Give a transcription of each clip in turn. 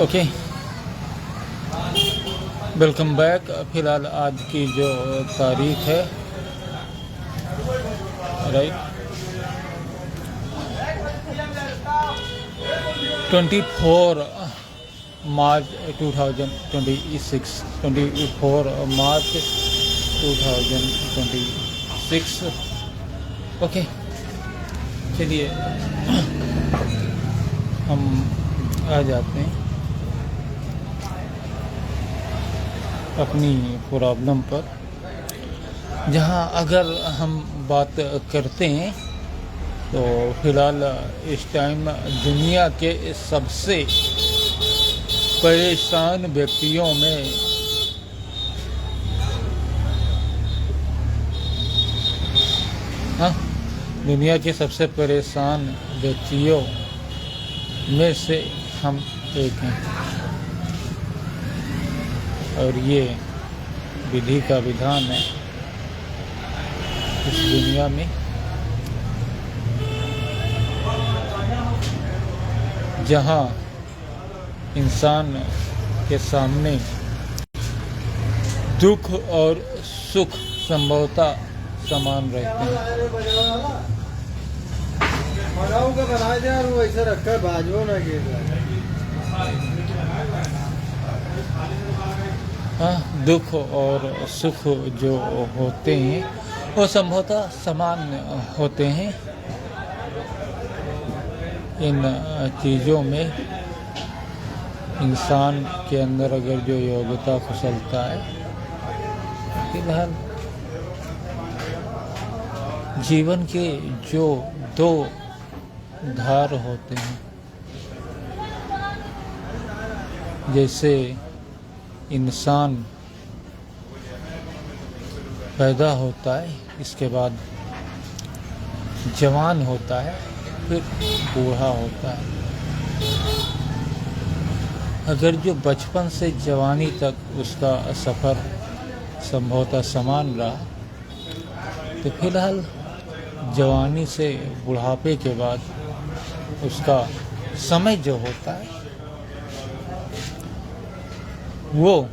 Okay, welcome back. फिलहाल आज की जो तारीख है, राइट, 24 मार्च 2026, 24 मार्च 2026। ओके, चलिए हम आ जाते हैं अपनी प्रॉब्लम पर, जहां अगर हम बात करते हैं तो फिलहाल इस टाइम दुनिया के सबसे परेशान व्यक्तियों में दुनिया के सबसे परेशान व्यक्तियों में से हम एक हैं, और ये विधि का विधान है इस दुनिया में। जहाँ इंसान के सामने दुख और सुख संभवतः समान रहते हैं। दुख और सुख जो होते हैं वो संभवतः समान होते हैं। इन चीज़ों में इंसान के अंदर अगर जो योग्यता कुशलता है, फिलहाल जीवन के जो दो धार होते हैं, जैसे इंसान पैदा होता है, इसके बाद जवान होता है, फिर बूढ़ा होता है। अगर जो बचपन से जवानी तक उसका सफ़र संभवतः समान रहा, तो फिलहाल जवानी से बुढ़ापे के बाद उसका समय जो होता है वो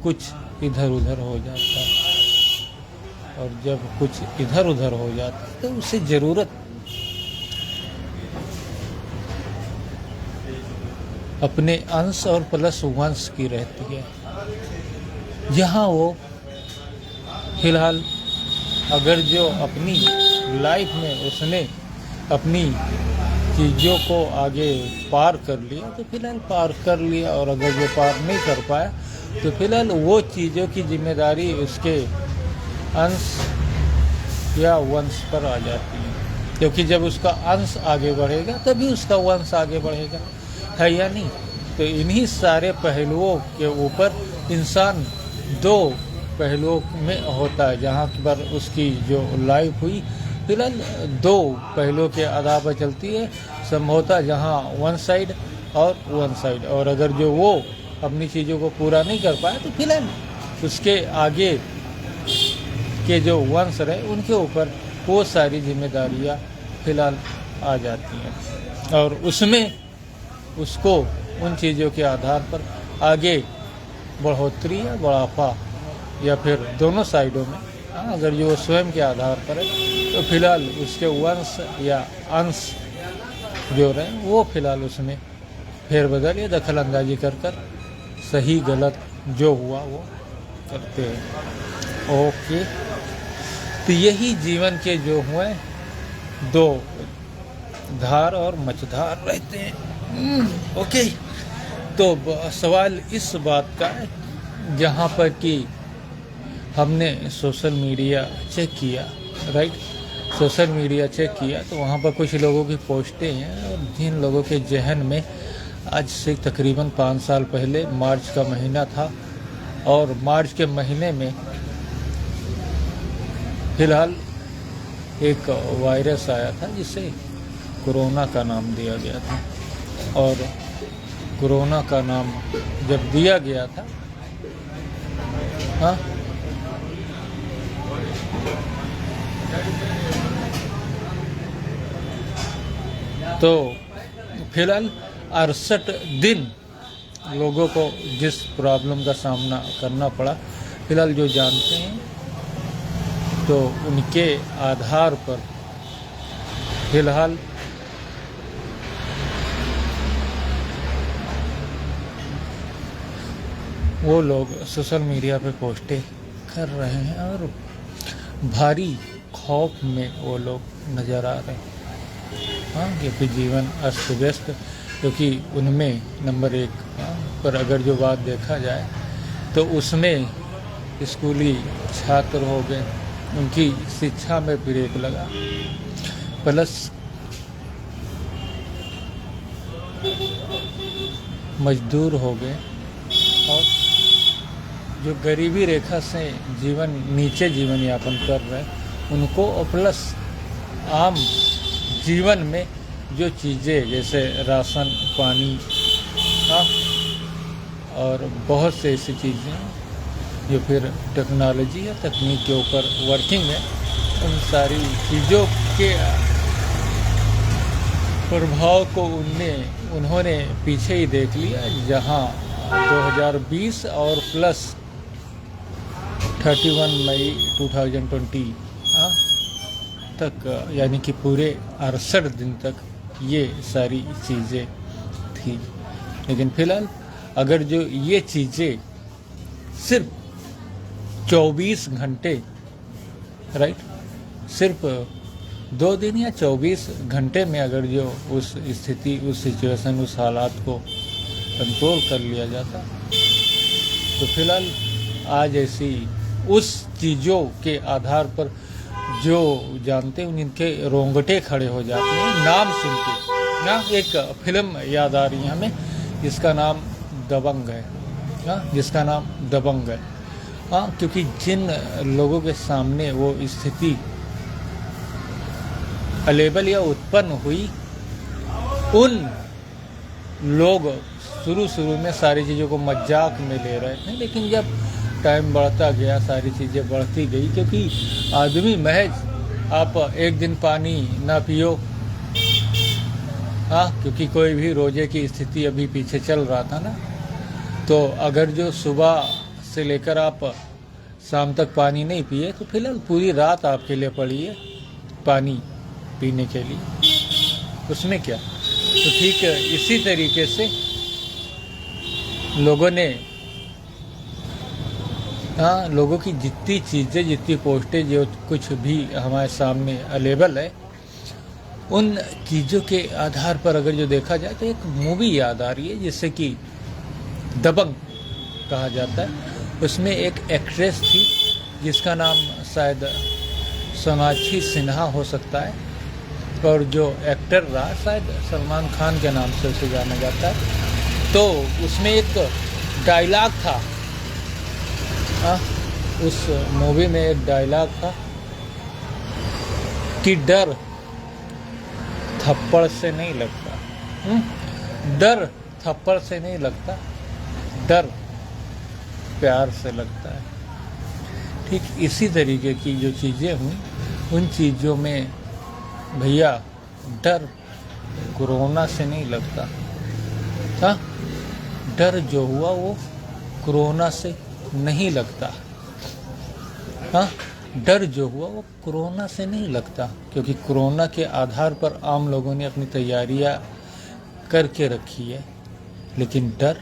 कुछ इधर उधर हो जाता है, और जब कुछ इधर उधर हो जाता है तो उसे ज़रूरत अपने अंश और प्लस वंश की रहती है। यहाँ वो फिलहाल अगर जो अपनी लाइफ में उसने अपनी चीज़ों को आगे पार कर लिया तो फिलहाल पार कर लिया, और अगर जो पार नहीं कर पाया तो फिलहाल वो चीज़ों की जिम्मेदारी उसके अंश या वंश पर आ जाती है, क्योंकि जब उसका अंश आगे बढ़ेगा तभी उसका वंश आगे बढ़ेगा, है या नहीं। तो इन्हीं सारे पहलुओं के ऊपर इंसान दो पहलुओं में होता है, जहाँ पर उसकी जो लाइफ हुई फिलहाल दो पहलुओं के आधार पर चलती है, संभवतः जहाँ वन साइड और वन साइड। और अगर जो वो अपनी चीज़ों को पूरा नहीं कर पाया तो फिलहाल उसके आगे के जो वंश रहे उनके ऊपर वो सारी जिम्मेदारियाँ फिलहाल आ जाती हैं, और उसमें उसको उन चीज़ों के आधार पर आगे बढ़ोतरी या बढ़ापा या फिर दोनों साइडों में, अगर जो स्वयं के आधार पर है तो फिलहाल उसके वंश या अंश जो रहे वो फिलहाल उसमें फेरबदल या दखल अंदाजी कर सही गलत जो हुआ वो करते हैं। ओके, तो यही जीवन के जो हुए दो धार और मझधार रहते हैं। ओके, तो सवाल इस बात का है, जहाँ पर कि हमने सोशल मीडिया चेक किया, राइट, सोशल मीडिया चेक किया तो वहाँ पर कुछ लोगों की पोस्टें हैं, और जिन लोगों के जहन में आज से तकरीबन 5 साल पहले मार्च का महीना था, और मार्च के महीने में फिलहाल एक वायरस आया था जिसे कोरोना का नाम दिया गया था। और कोरोना का नाम जब दिया गया था, तो फिलहाल 68 दिन लोगों को जिस प्रॉब्लम का सामना करना पड़ा, फिलहाल जो जानते हैं तो उनके आधार पर फिलहाल वो लोग सोशल मीडिया पे पोस्टें कर रहे हैं और भारी खौफ में वो लोग नज़र आ रहे हैं। हाँ, क्योंकि जीवन अस्त व्यस्त, क्योंकि उनमें नंबर एक पर अगर जो बात देखा जाए तो उसमें स्कूली छात्र हो गए, उनकी शिक्षा में ब्रेक लगा, प्लस मजदूर हो गए और जो गरीबी रेखा से नीचे जीवन यापन कर रहे हैं उनको, और प्लस आम जीवन में जो चीज़ें जैसे राशन पानी और बहुत से ऐसी चीज़ें जो फिर टेक्नोलॉजी या तकनीक के ऊपर वर्किंग है, उन सारी चीज़ों के प्रभाव को उन्होंने पीछे ही देख लिया। जहां 2020 और प्लस 31 मई 2020 तक, यानी कि पूरे 68 दिन तक ये सारी चीज़ें थी। लेकिन फिलहाल अगर जो ये चीज़ें सिर्फ 24 घंटे, राइट, सिर्फ 2 दिन या 24 घंटे में अगर जो उस स्थिति, उस सिचुएशन, उस हालात को कंट्रोल कर लिया जाता, तो फिलहाल आज ऐसी उस चीज़ों के आधार पर जो जानते हैं उनके रोंगटे खड़े हो जाते हैं नाम सुन के ना। एक फिल्म याद आ रही है हमें जिसका नाम दबंग है, जिसका नाम दबंग है। क्योंकि जिन लोगों के सामने वो स्थिति अलेबल या उत्पन्न हुई, उन लोग शुरू में सारी चीज़ों को मजाक में ले रहे थे, लेकिन जब टाइम बढ़ता गया सारी चीज़ें बढ़ती गई। क्योंकि आदमी महज आप एक दिन पानी ना पियो, क्योंकि कोई भी रोजे की स्थिति अभी पीछे चल रहा था ना, तो अगर जो सुबह से लेकर आप शाम तक पानी नहीं पिए तो फिलहाल पूरी रात आपके लिए पड़ी है पानी पीने के लिए, उसमें क्या। तो ठीक इसी तरीके से लोगों ने लोगों की जितनी चीज़ें, जितनी पोस्टें, जो कुछ भी हमारे सामने अवेलेबल है, उन चीज़ों के आधार पर अगर जो देखा जाए तो एक मूवी याद आ रही है जिससे कि दबंग कहा जाता है। उसमें एक एक्ट्रेस थी जिसका नाम शायद सोनाक्षी सिन्हा हो सकता है, और जो एक्टर रहा शायद सलमान खान के नाम से उसे जाना जाता है। तो उसमें एक डायलॉग था, उस मूवी में एक डायलॉग था कि डर थप्पड़ से नहीं लगता, डर थप्पड़ से नहीं लगता, डर प्यार से लगता है। ठीक इसी तरीके की जो चीज़ें हुई, उन चीज़ों में भैया डर कोरोना से नहीं लगता, डर जो हुआ वो कोरोना से नहीं लगता, डर जो हुआ वो कोरोना से नहीं लगता, क्योंकि कोरोना के आधार पर आम लोगों ने अपनी तैयारियां करके रखी है, लेकिन डर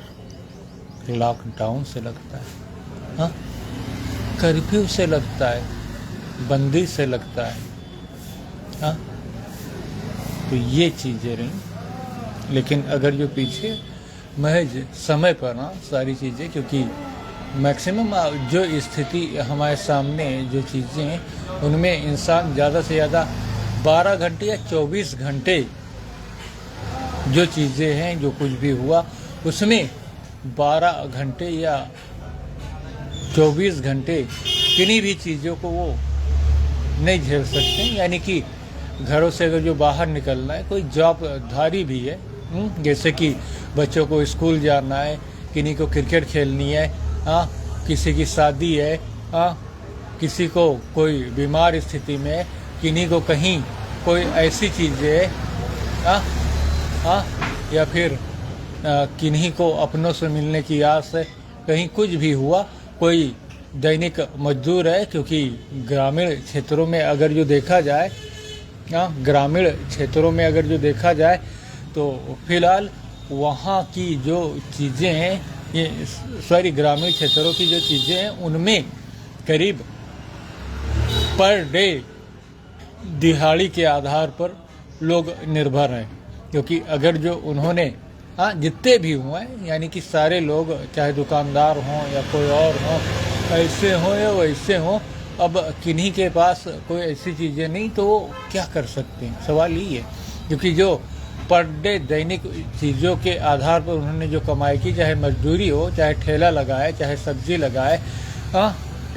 लॉकडाउन से लगता है, कर्फ्यू से लगता है, बंदी से लगता है, तो ये चीज़ें रहीं। लेकिन अगर जो पीछे महज समय पर सारी चीज़ें, क्योंकि मैक्सिमम जो स्थिति हमारे सामने जो चीज़ें हैं उनमें इंसान ज़्यादा से ज़्यादा 12 घंटे या 24 घंटे जो चीज़ें हैं, जो कुछ भी हुआ उसमें 12 घंटे या 24 घंटे किन्हीं भी चीज़ों को वो नहीं झेल सकते। यानी कि घरों से अगर जो बाहर निकलना है, कोई जॉबधारी भी है, जैसे कि बच्चों को स्कूल जाना है, किन्हीं को क्रिकेट खेलनी है, किसी की शादी है, किसी को कोई बीमार स्थिति में है, किन्हीं को कहीं कोई ऐसी चीज़ें है, या फिर किन्हीं को अपनों से मिलने की आस है, कहीं कुछ भी हुआ, कोई दैनिक मजदूर है, क्योंकि ग्रामीण क्षेत्रों में अगर जो देखा जाए ग्रामीण क्षेत्रों में अगर जो देखा जाए तो फिलहाल वहाँ की जो चीज़ें हैं, ये ग्रामीण क्षेत्रों की जो चीज़ें हैं उनमें करीब पर डे दिहाड़ी के आधार पर लोग निर्भर हैं, क्योंकि अगर जो उन्होंने जितने भी हुए हैं, यानी कि सारे लोग चाहे दुकानदार हों या कोई और हों, ऐसे हों या वैसे हों, अब किन्हीं के पास कोई ऐसी चीज़ें नहीं तो वो क्या कर सकते हैं, सवाल यही है। क्योंकि जो पर डे दैनिक चीज़ों के आधार पर उन्होंने जो कमाई की, चाहे मजदूरी हो, चाहे ठेला लगाए, चाहे सब्जी लगाए,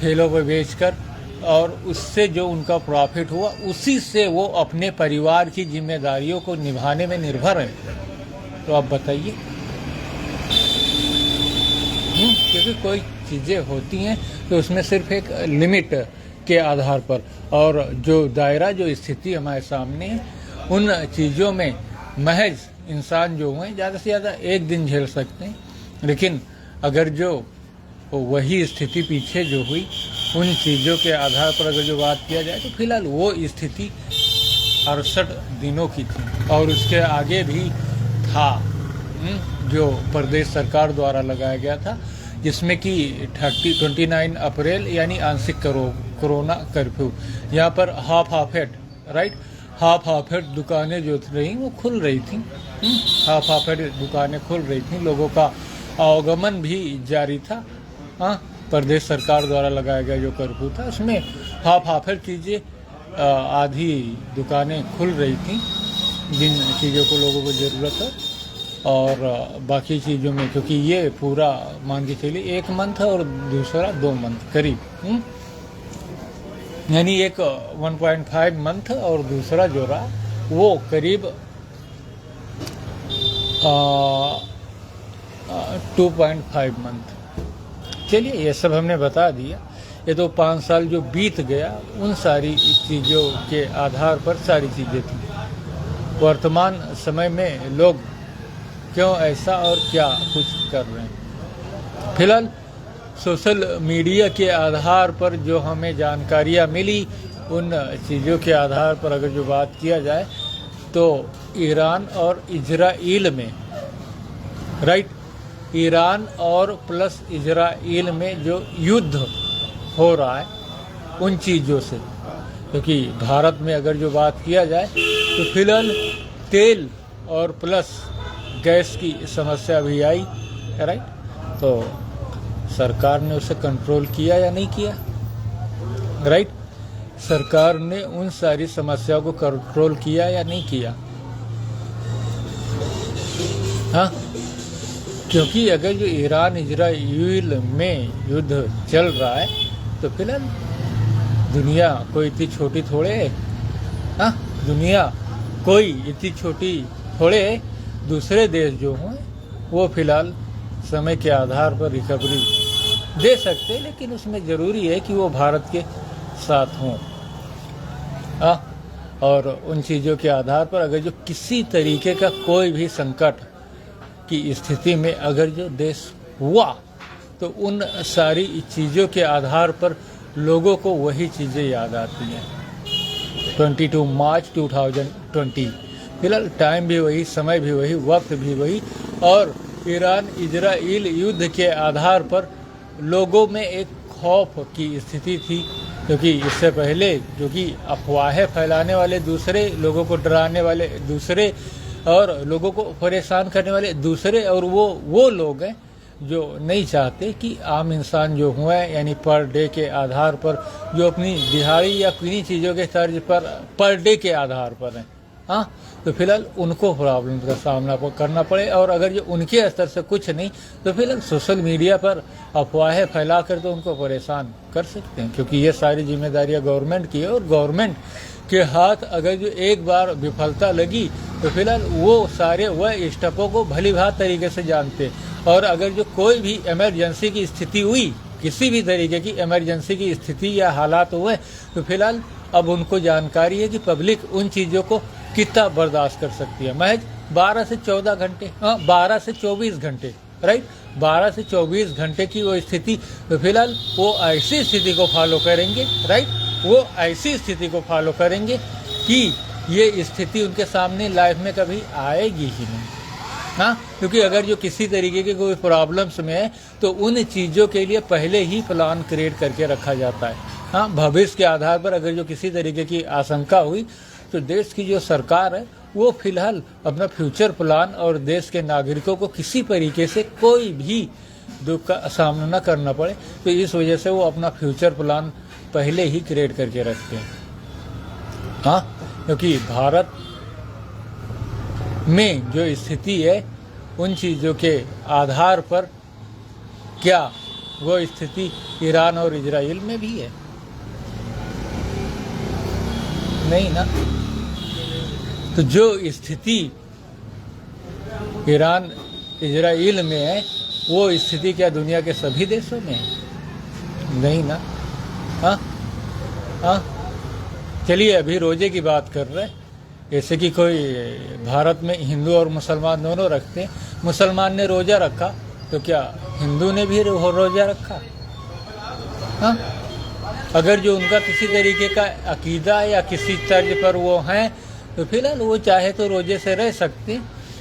ठेलों पर बेचकर, और उससे जो उनका प्रॉफिट हुआ उसी से वो अपने परिवार की जिम्मेदारियों को निभाने में निर्भर है। तो आप बताइए, क्योंकि कोई चीज़ें होती हैं तो उसमें सिर्फ एक लिमिट के आधार पर, और जो दायरा जो स्थिति हमारे सामने है, उन चीज़ों में महज इंसान जो हुए ज़्यादा से ज़्यादा एक दिन झेल सकते हैं, लेकिन अगर जो वही स्थिति पीछे जो हुई उन चीज़ों के आधार पर अगर जो बात किया जाए तो फिलहाल वो स्थिति 68 दिनों की थी, और उसके आगे भी था जो प्रदेश सरकार द्वारा लगाया गया था, जिसमें कि 29 अप्रैल यानी आंशिक कोरोना कर्फ्यू, यहाँ पर हाफ एट दुकानें जो रही वो खुल रही थी, हाफ एट दुकानें खुल रही थी, लोगों का आवागमन भी जारी था। प्रदेश सरकार द्वारा लगाया गया जो कर्फ्यू था उसमें हाफ एट चीज़ें, आधी दुकानें खुल रही थी जिन चीज़ों को लोगों को ज़रूरत है, और बाकी चीज़ों में क्योंकि ये पूरा मान के चलिए 1 मंथ और दूसरा 2 मंथ करीब, यानी एक 1.5 मंथ और दूसरा जो रहा वो करीब 2.5 मंथ। चलिए ये सब हमने बता दिया, ये तो 5 साल जो बीत गया उन सारी चीज़ों के आधार पर सारी चीज़ें थी। वर्तमान समय में लोग क्यों ऐसा और क्या कुछ कर रहे हैं, फिलहाल सोशल मीडिया के आधार पर जो हमें जानकारियाँ मिली उन चीज़ों के आधार पर अगर जो बात किया जाए तो ईरान और इजराइल में ईरान और प्लस इजराइल में जो युद्ध हो रहा है उन चीज़ों से, क्योंकि भारत में अगर जो बात किया जाए तो फिलहाल तेल और प्लस गैस की समस्या भी आई, तो सरकार ने उसे कंट्रोल किया या नहीं किया, सरकार ने उन सारी समस्याओं को कंट्रोल किया या नहीं किया, क्योंकि अगर जो ईरान इजराइल में युद्ध चल रहा है तो फिलहाल दुनिया कोई इतनी छोटी थोड़े है, दुनिया कोई इतनी छोटी थोड़े है। दूसरे देश जो हों वो फिलहाल समय के आधार पर रिकवरी दे सकते हैं, लेकिन उसमें ज़रूरी है कि वो भारत के साथ हों, और उन चीज़ों के आधार पर अगर जो किसी तरीके का कोई भी संकट की स्थिति में अगर जो देश हुआ तो उन सारी चीज़ों के आधार पर लोगों को वही चीज़ें याद आती हैं। 22 मार्च 2020, फिलहाल टाइम भी वही, समय भी वही, वक्त भी वही, और ईरान इजराइल युद्ध के आधार पर लोगों में एक खौफ की स्थिति थी, क्योंकि इससे पहले जो कि अफवाहें फैलाने वाले दूसरे, लोगों को डराने वाले दूसरे और लोगों को परेशान करने वाले दूसरे, और वो लोग हैं जो नहीं चाहते कि आम इंसान जो हुए यानी पर डे के आधार पर जो अपनी दिहाड़ी या किन्हीं चीज़ों के तर्ज पर डे के आधार पर हैं, तो फिलहाल उनको प्रॉब्लम का सामना करना पड़े, और अगर जो उनके स्तर से कुछ नहीं तो फिलहाल सोशल मीडिया पर अफवाहें फैला कर तो उनको परेशान कर सकते हैं, क्योंकि ये सारी जिम्मेदारियां गवर्नमेंट की है, और गवर्नमेंट के हाथ अगर जो एक बार विफलता लगी तो फिलहाल वो सारे वह स्टेपों को भली भांति तरीके से जानते, और अगर जो कोई भी इमरजेंसी की स्थिति हुई, किसी भी तरीके की इमरजेंसी की स्थिति या हालात हुए, तो फिलहाल अब उनको जानकारी है कि पब्लिक उन चीज़ों को कितना बर्दाश्त कर सकती है। महज 12 से 14 घंटे, 12 से 24 घंटे, राइट, 12 से 24 घंटे की वो स्थिति, तो फिलहाल वो ऐसी स्थिति को फॉलो करेंगे, राइट, वो ऐसी स्थिति को फॉलो करेंगे कि ये स्थिति उनके सामने लाइफ में कभी आएगी ही नहीं। हाँ, क्योंकि अगर जो किसी तरीके के कोई प्रॉब्लम्स में है तो उन चीज़ों के लिए पहले ही प्लान क्रिएट करके रखा जाता है। हाँ, भविष्य के आधार पर अगर जो किसी तरीके की आशंका हुई तो देश की जो सरकार है वो फिलहाल अपना फ्यूचर प्लान और देश के नागरिकों को किसी तरीके से कोई भी दुख का सामना न करना पड़े, तो इस वजह से वो अपना फ्यूचर प्लान पहले ही क्रिएट करके रखते हैं। हाँ, क्योंकि भारत में जो स्थिति है उन चीज़ों के आधार पर क्या वो स्थिति ईरान और इजराइल में भी है? नहीं ना। तो जो स्थिति ईरान इजराइल में है वो स्थिति क्या दुनिया के सभी देशों में है? नहीं ना। हाँ हाँ, चलिए अभी रोजे की बात कर रहे हैं, जैसे कि कोई भारत में हिंदू और मुसलमान दोनों रखते हैं, मुसलमान ने रोज़ा रखा तो क्या हिंदू ने भी रोज़ा रखा? हाँ, अगर जो उनका किसी तरीके का अकीदा या किसी तर्ज पर वो हैं तो फिलहाल वो चाहे तो रोजे से रह सकते,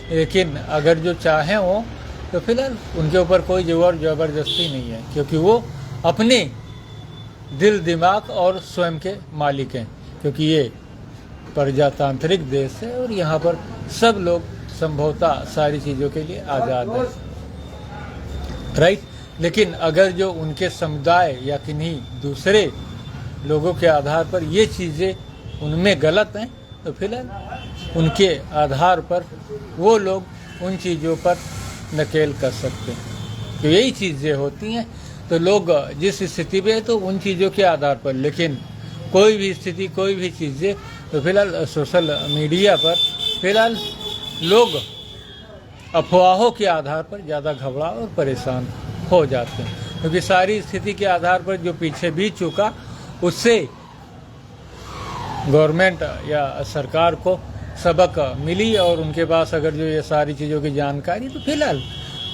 लेकिन अगर जो चाहें वो तो फिलहाल उनके ऊपर कोई जोर ज़बरदस्ती नहीं है, क्योंकि वो अपने दिल दिमाग और स्वयं के मालिक हैं, क्योंकि ये प्रजातांत्रिक देश है और यहाँ पर सब लोग संभवतः सारी चीज़ों के लिए आज़ाद है, राइट। लेकिन अगर जो उनके समुदाय या किन्हीं दूसरे लोगों के आधार पर ये चीज़ें उनमें गलत हैं तो फिलहाल उनके आधार पर वो लोग उन चीज़ों पर नकेल कर सकते हैं। तो यही चीज़ें होती हैं, तो लोग जिस स्थिति में है तो उन चीज़ों के आधार पर, लेकिन कोई भी स्थिति कोई भी चीज़ें तो फिलहाल सोशल मीडिया पर फिलहाल लोग अफवाहों के आधार पर ज़्यादा घबरा और परेशान हो जाते हैं, क्योंकि सारी स्थिति के आधार पर जो पीछे बीत चुका उससे गवर्नमेंट या सरकार को सबक मिली और उनके पास अगर जो ये सारी चीज़ों की जानकारी, तो फिलहाल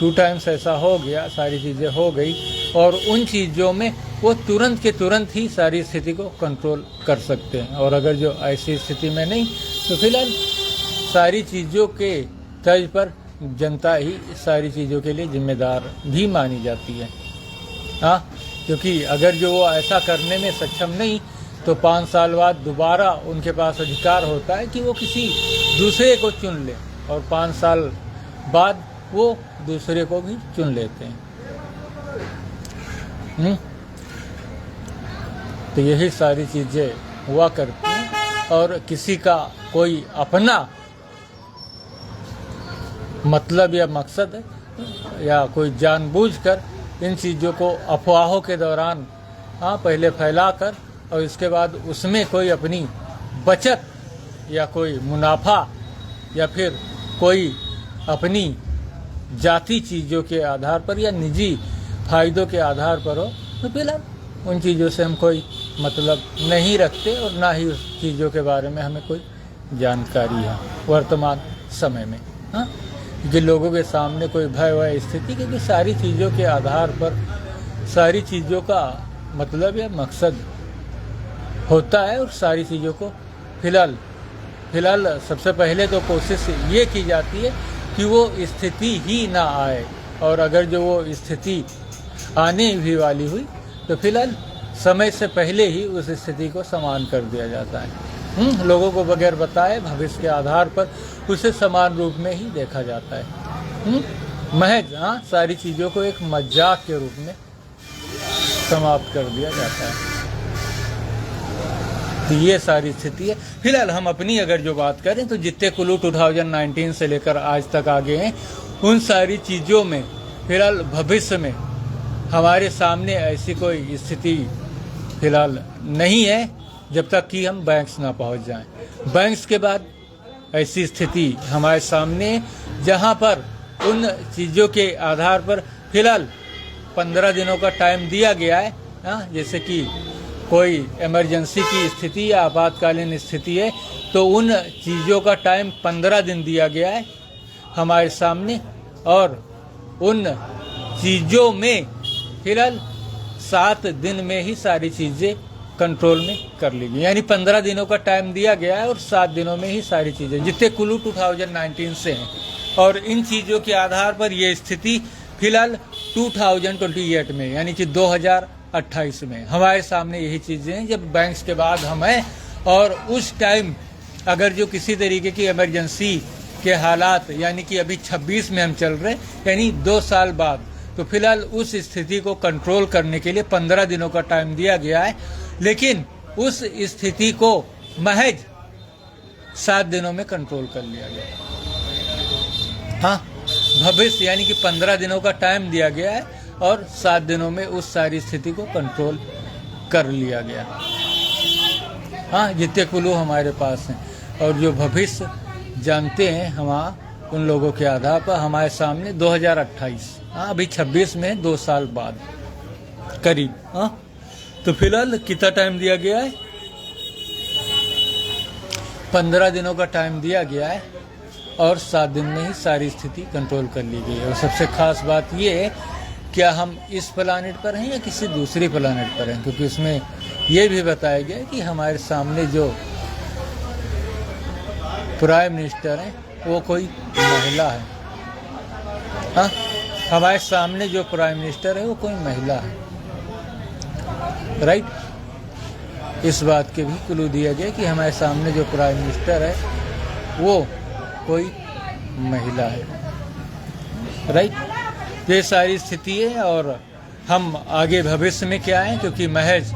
2 टाइम्स ऐसा हो गया, सारी चीज़ें हो गई और उन चीज़ों में वो तुरंत के तुरंत ही सारी स्थिति को कंट्रोल कर सकते हैं। और अगर जो ऐसी स्थिति में नहीं तो फिलहाल सारी चीज़ों के तर्ज पर जनता ही सारी चीज़ों के लिए जिम्मेदार भी मानी जाती है। हाँ, क्योंकि अगर जो वो ऐसा करने में सक्षम नहीं तो 5 साल बाद दोबारा उनके पास अधिकार होता है कि वो किसी दूसरे को चुन ले और 5 साल बाद वो दूसरे को भी चुन लेते हैं। तो यही सारी चीज़ें हुआ करती हैं और किसी का कोई अपना मतलब या मकसद है या कोई जानबूझकर इन चीज़ों को अफवाहों के दौरान पहले फैलाकर और इसके बाद उसमें कोई अपनी बचत या कोई मुनाफा या फिर कोई अपनी जाति चीज़ों के आधार पर या निजी फायदों के आधार पर हो तो फिलहाल उन चीज़ों से हम कोई मतलब नहीं रखते और ना ही उस चीज़ों के बारे में हमें कोई जानकारी है वर्तमान समय में। हाँ, क्योंकि लोगों के सामने कोई भय स्थिति, क्योंकि सारी चीज़ों के आधार पर सारी चीज़ों का मतलब या मकसद होता है और सारी चीज़ों को फिलहाल सबसे पहले तो कोशिश ये की जाती है कि वो स्थिति ही ना आए, और अगर जो वो स्थिति आने भी वाली हुई तो फिलहाल समय से पहले ही उस स्थिति को समान कर दिया जाता है। लोगों को बगैर बताए भविष्य के आधार पर उसे समान रूप में ही देखा जाता है। महज सारी चीज़ों को एक मजाक के रूप में समाप्त कर दिया जाता है। तो ये सारी स्थिति है। फिलहाल हम अपनी अगर जो बात करें तो जितने कुल्लू 2019 से लेकर आज तक आगे हैं उन सारी चीज़ों में फिलहाल भविष्य में हमारे सामने ऐसी कोई स्थिति फिलहाल नहीं है जब तक कि हम बैंक्स ना पहुंच जाएं। बैंक्स के बाद ऐसी स्थिति हमारे सामने जहां पर उन चीज़ों के आधार पर फिलहाल 15 दिनों का टाइम दिया गया है। जैसे कि कोई इमरजेंसी की स्थिति या आपातकालीन स्थिति है तो उन चीज़ों का टाइम 15 दिन दिया गया है हमारे सामने, और उन चीज़ों में फिलहाल 7 दिन में ही सारी चीज़ें कंट्रोल में कर ली गई। यानी 15 दिनों का टाइम दिया गया है और 7 दिनों में ही सारी चीज़ें, जितने कुल्लू 2019 से हैं। और इन चीज़ों के आधार पर ये स्थिति फिलहाल 2028 में यानी कि 2028 में हमारे सामने यही चीज़ें हैं, जब बैंक्स के बाद हम हैं। और उस टाइम अगर जो किसी तरीके की इमरजेंसी के हालात, यानी कि अभी 26 में हम चल रहे, यानी 2 साल बाद, तो फिलहाल उस स्थिति को कंट्रोल करने के लिए 15 दिनों का टाइम दिया गया है। लेकिन उस स्थिति को महज 7 दिनों में कंट्रोल कर लिया गया। हाँ, भविष्य यानी कि 15 दिनों का टाइम दिया गया है और 7 दिनों में उस सारी स्थिति को कंट्रोल कर लिया गया। हाँ, जितने कुल्लू हमारे पास हैं, और जो भविष्य जानते हैं हम उन लोगों के आधार पर हमारे सामने 2028, हाँ अभी 26 में 2 साल बाद करीब। हाँ, तो फिलहाल कितना टाइम दिया गया है? 15 दिनों का टाइम दिया गया है और 7 दिन में ही सारी स्थिति कंट्रोल कर ली गई है। और सबसे खास बात ये है, क्या हम इस प्लानेट पर हैं या किसी दूसरी प्लानेट पर हैं, क्योंकि उसमें ये भी बताया गया कि हमारे सामने जो प्राइम मिनिस्टर हैं वो कोई महिला है। हाँ, हमारे सामने जो प्राइम मिनिस्टर है वो कोई महिला है। राइट, इस बात के भी क्लू दिया गया कि हमारे सामने जो प्राइम मिनिस्टर है वो कोई महिला है। राइट, ये सारी स्थिति है। और हम आगे भविष्य में क्या है, क्योंकि महज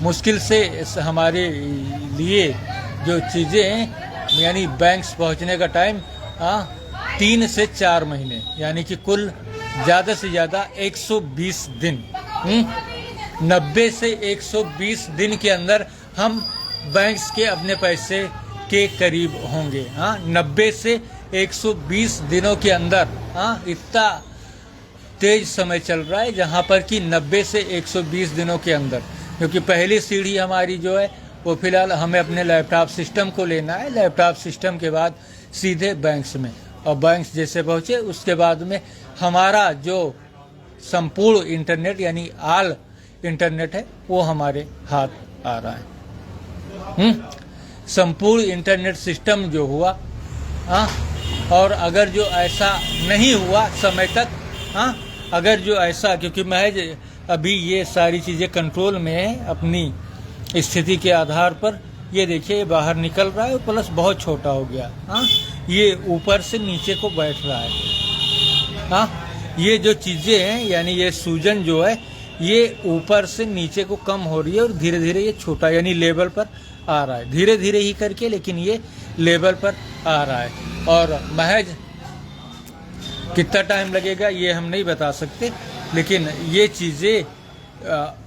मुश्किल से हमारे लिए जो चीज़ें हैं, यानी बैंक्स पहुंचने का टाइम 3 से 4 महीने, यानी कि कुल ज़्यादा से ज़्यादा 120 दिन, 90 से 120 दिन के अंदर हम बैंक्स के अपने पैसे के करीब होंगे। 90 से 120 दिनों के अंदर, इतना तेज समय चल रहा है, जहां पर कि 90 से 120 दिनों के अंदर, क्योंकि पहली सीढ़ी हमारी जो है वो फिलहाल हमें अपने लैपटॉप सिस्टम को लेना है। लैपटॉप सिस्टम के बाद सीधे बैंक्स में, और बैंक्स जैसे पहुँचे उसके बाद में हमारा जो संपूर्ण इंटरनेट यानी ऑल इंटरनेट है वो हमारे हाथ आ रहा है। संपूर्ण इंटरनेट सिस्टम जो हुआ, और अगर जो ऐसा नहीं हुआ समय तक, अगर जो ऐसा, क्योंकि महज अभी ये सारी चीज़ें कंट्रोल में है अपनी स्थिति के आधार पर। ये देखिए, ये बाहर निकल रहा है, प्लस बहुत छोटा हो गया। ये ऊपर से नीचे को बैठ रहा है। ये जो चीज़ें हैं, यानी ये सूजन जो है ये ऊपर से नीचे को कम हो रही है और धीरे धीरे ये छोटा यानी लेवल पर आ रहा है, धीरे धीरे ही करके, लेकिन ये लेवल पर आ रहा है। और महज कितना टाइम लगेगा ये हम नहीं बता सकते, लेकिन ये चीज़ें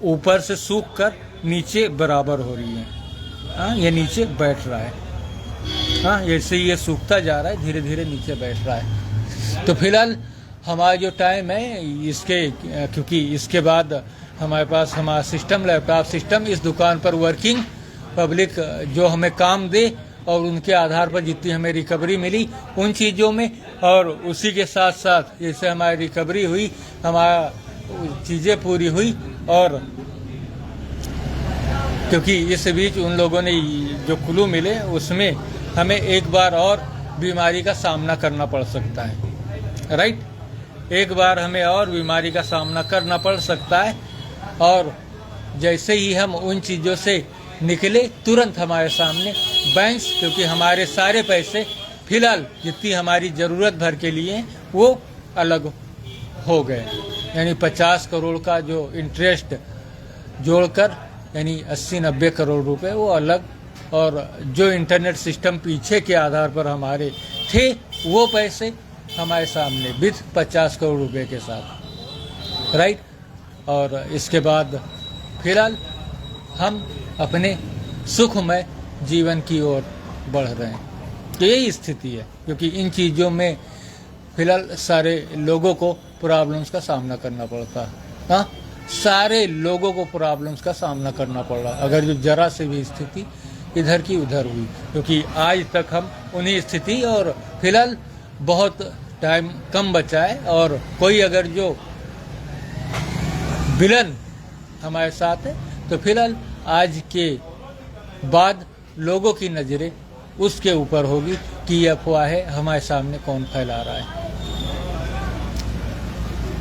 ऊपर से सूख कर नीचे बराबर हो रही हैं। ये नीचे बैठ रहा है। जैसे ये सूखता जा रहा है, धीरे धीरे नीचे बैठ रहा है। तो फिलहाल हमारा जो टाइम है इसके, क्योंकि इसके बाद हमारे पास हमारा सिस्टम, लैपटॉप सिस्टम इस दुकान पर वर्किंग, पब्लिक जो हमें काम दे और उनके आधार पर जितनी हमें रिकवरी मिली उन चीज़ों में, और उसी के साथ साथ जैसे हमारी रिकवरी हुई, हमारा चीज़ें पूरी हुई। और क्योंकि इस बीच उन लोगों ने जो क्लू मिले उसमें हमें एक बार और बीमारी का सामना करना पड़ सकता है। राइट, एक बार हमें और बीमारी का सामना करना पड़ सकता है। और जैसे ही हम उन चीज़ों से निकले, तुरंत हमारे सामने बैंक्स, क्योंकि हमारे सारे पैसे फिलहाल जितनी हमारी ज़रूरत भर के लिए वो अलग हो गए। यानी 50 करोड़ का जो इंटरेस्ट जोड़कर, यानी 80-90 करोड़ रुपए वो अलग, और जो इंटरनेट सिस्टम पीछे के आधार पर हमारे थे वो पैसे हमारे सामने विद 50 करोड़ रुपए के साथ। राइट, और इसके बाद फिलहाल हम अपने सुखमय जीवन की ओर बढ़ रहे हैं। तो यही स्थिति है, क्योंकि इन चीज़ों में फिलहाल सारे लोगों को प्रॉब्लम्स का सामना करना पड़ता है। सारे लोगों को प्रॉब्लम्स का सामना करना पड़ रहा है, अगर जो जरा से भी स्थिति इधर की उधर हुई, क्योंकि आज तक हम उन्हीं स्थिति, और फिलहाल बहुत टाइम कम बचा है, और कोई अगर जो विलन हमारे साथ है तो फिलहाल आज के बाद लोगों की नज़रें उसके ऊपर होगी कि ये अफवाहें हमारे सामने कौन फैला रहा है,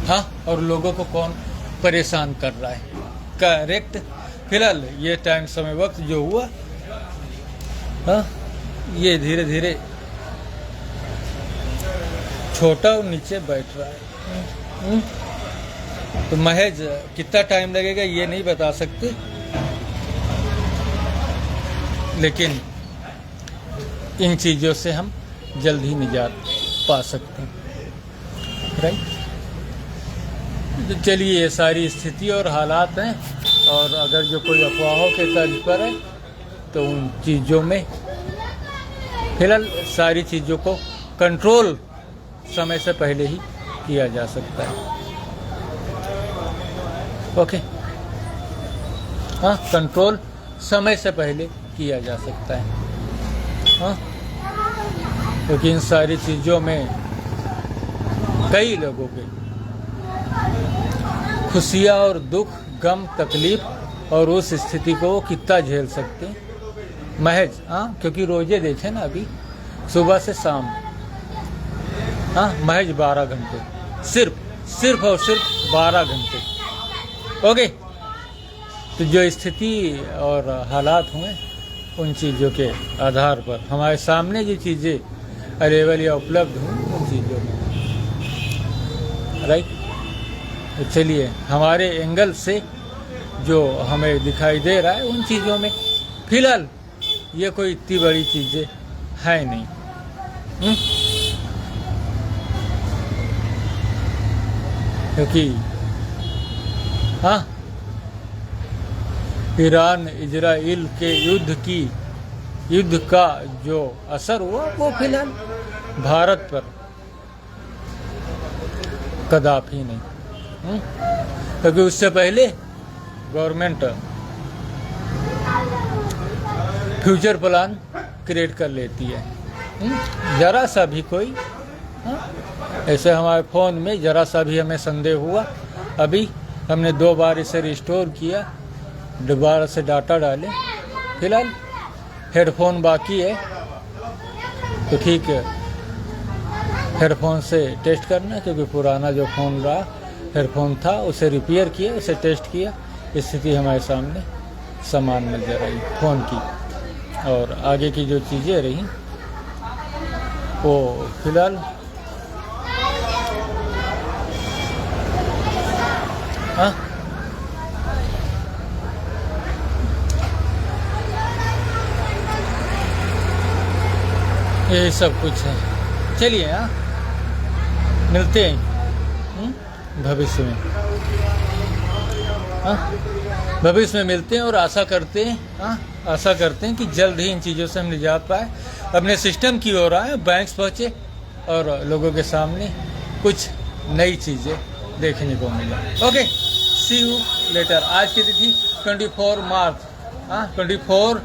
हाँ, और लोगों को कौन परेशान कर रहा है। करेक्ट। फिलहाल ये टाइम समय वक्त जो हुआ, हाँ, ये धीरे धीरे छोटा और नीचे बैठ रहा है। तो महज कितना टाइम लगेगा ये नहीं बता सकते, लेकिन इन चीज़ों से हम जल्द ही निजात पा सकते हैं, राइट। तो चलिए, ये सारी स्थिति और हालात हैं, और अगर जो कोई अफवाहों के तर्ज पर है तो उन चीज़ों में फिलहाल सारी चीज़ों को कंट्रोल समय से पहले ही किया जा सकता है। ओके, हाँ, कंट्रोल समय से पहले किया जा सकता है, हाँ, क्योंकि इन सारी चीज़ों में कई लोगों के खुशियाँ और दुख, गम, तकलीफ और उस स्थिति को वो कितना झेल सकते हैं महज, हाँ, क्योंकि रोजे देखें ना, अभी सुबह से शाम, हाँ, महज 12 घंटे, सिर्फ और सिर्फ 12 घंटे। ओके, तो जो स्थिति और हालात हुए उन चीज़ों के आधार पर हमारे सामने जो चीज़ें अवेलेबल या उपलब्ध हुई उन चीज़ों में, राइट। तो चलिए, हमारे एंगल से जो हमें दिखाई दे रहा है उन चीज़ों में फिलहाल ये कोई इतनी बड़ी चीज़ें है नहीं, क्योंकि हाँ, ईरान इजराइल के युद्ध का जो असर हुआ वो फिलहाल भारत पर कदापि नहीं, क्योंकि उससे पहले गवर्नमेंट फ्यूचर प्लान क्रिएट कर लेती है, जरा सा भी कोई, ऐसे हमारे फ़ोन में जरा सा भी हमें संदेह हुआ, अभी हमने 2 बार इसे रिस्टोर किया, दोबारा से डाटा डाले। फिलहाल हेडफोन बाकी है, तो ठीक है, हेडफोन से टेस्ट करना, क्योंकि पुराना जो फ़ोन रहा हेडफोन था उसे रिपेयर किया, उसे टेस्ट किया, स्थिति हमारे सामने समान नजर आई फ़ोन की, और आगे की जो चीज़ें रही वो फिलहाल हाँ, यही सब कुछ है। चलिए, हाँ, मिलते हैं भविष्य में, हाँ, भविष्य में मिलते हैं, और आशा करते हैं, हाँ, आशा करते हैं कि जल्द ही इन चीज़ों से हम निजात पाए, अपने सिस्टम की ओर आए, बैंक्स पहुँचे और लोगों के सामने कुछ नई चीज़ें देखने को मिले। Okay, see you later. आज की तिथि 24 मार्च, हाँ, 24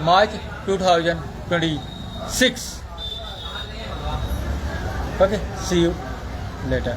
मार्च 2026। Okay, see you letter.